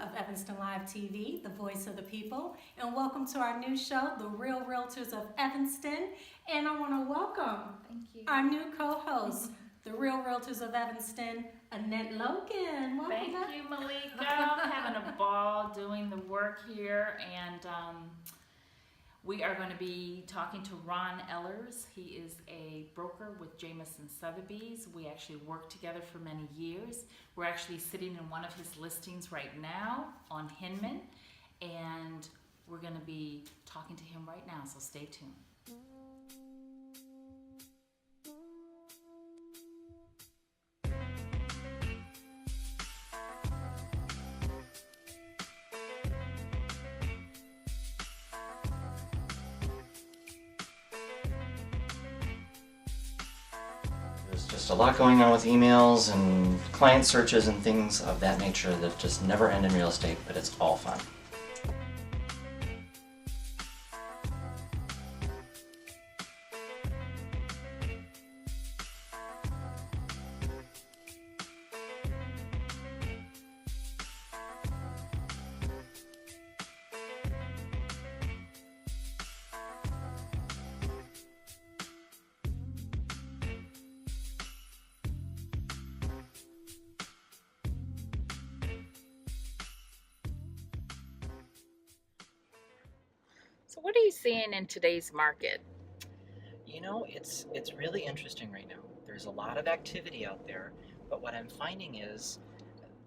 of Evanston Live TV, the voice of the people, and welcome to our new show, The Real Realtors of Evanston. And I want to welcome our new co-host, the Real Realtors of Evanston, Annette Logan. Welcome Thank back. you, Malika. I'm having a ball doing the work here, and we are going to be talking to Ron Ehlers. He is a broker with Jameson Sotheby. We actually worked together for many years. We're actually sitting in one of his listings right now on Hinman, and we're going to be talking to him right now, so stay tuned. There's just a lot going on with emails and client searches and things of that nature that just never end in real estate, but it's all fun. So what are you seeing in today's market? You know, it's really interesting right now. There's a lot of activity out there, but what I'm finding is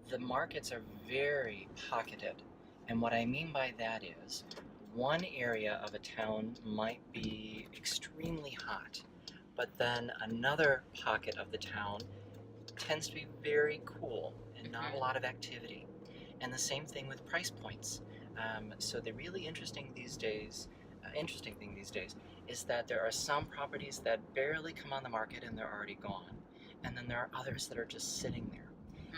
the markets are very pocketed. And what I mean by that is one area of a town might be extremely hot, but then another pocket of the town tends to be very cool and not a lot of activity. And the same thing with price points. So the really interesting thing these days is that there are some properties that barely come on the market and they're already gone, and then there are others that are just sitting there,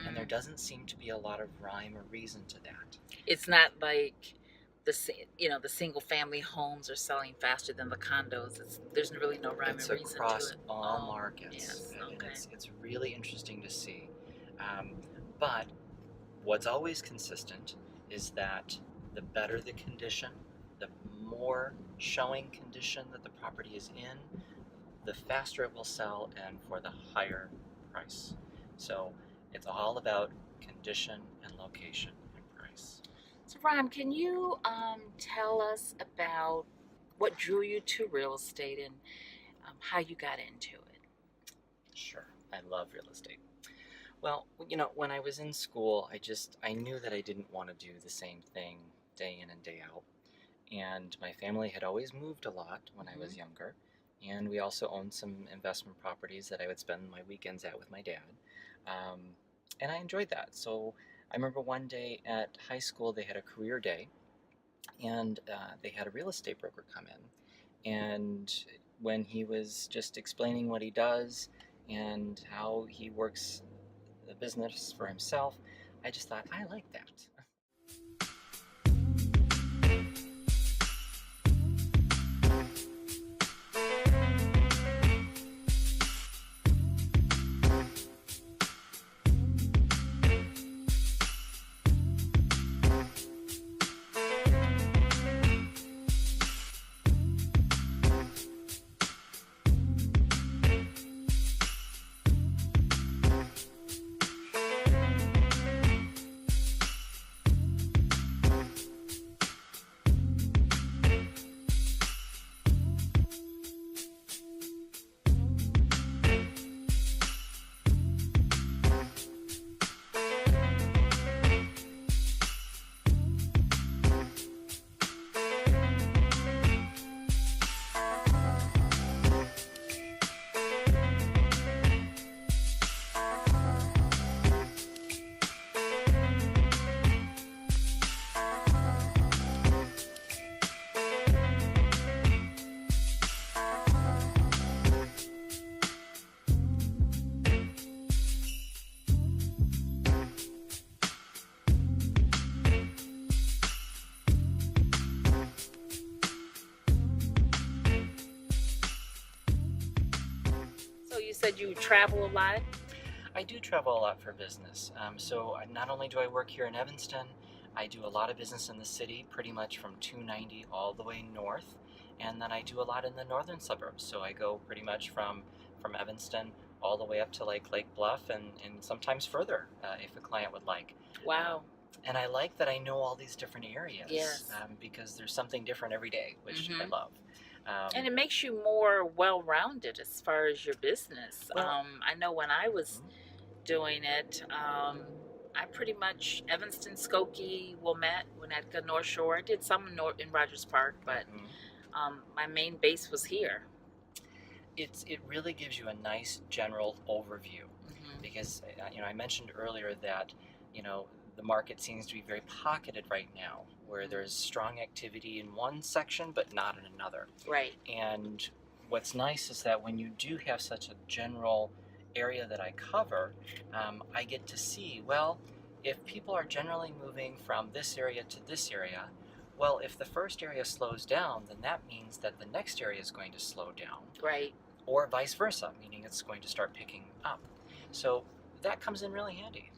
and there doesn't seem to be a lot of rhyme or reason to that. It's not like the single family homes are selling faster than the condos. There's really no rhyme It's or reason to across it. all markets, yes, and okay. it's really interesting to see. But what's always consistent is that the better the condition, the more showing condition that the property is in, the faster it will sell and for the higher price. So it's all about condition and location and price. So Ron, can you tell us about what drew you to real estate and how you got into it? Sure, I love real estate. Well, you know, when I was in school, I knew that I didn't want to do the same thing day in and day out. And my family had always moved a lot when I was younger. And we also owned some investment properties that I would spend my weekends at with my dad. And I enjoyed that. So I remember one day at high school, they had a career day, and they had a real estate broker come in. And when he was just explaining what he does and how he works the business for himself, I just thought, I like that. said you travel a lot? I do travel a lot for business. So not only do I work here in Evanston, I do a lot of business in the city, pretty much from 290 all the way north, and then I do a lot in the northern suburbs. So I go pretty much from Evanston all the way up to like Lake Bluff and sometimes further if a client would like. Wow. And I like that I know all these different areas Yes. because there's something different every day, which I love. And it makes you more well-rounded as far as your business. Well, I know when I was doing it, I pretty much, Evanston, Skokie, Wilmette, Winnetka, North Shore. I did some in Rogers Park, but my main base was here. It really gives you a nice general overview because I mentioned earlier that the market seems to be very pocketed right now, where there's strong activity in one section but not in another. Right. And what's nice is that when you do have such a general area that I cover, I get to see, well, if people are generally moving from this area to this area, well, if the first area slows down, then that means that the next area is going to slow down. Right. Or vice versa, meaning it's going to start picking up. So that comes in really handy.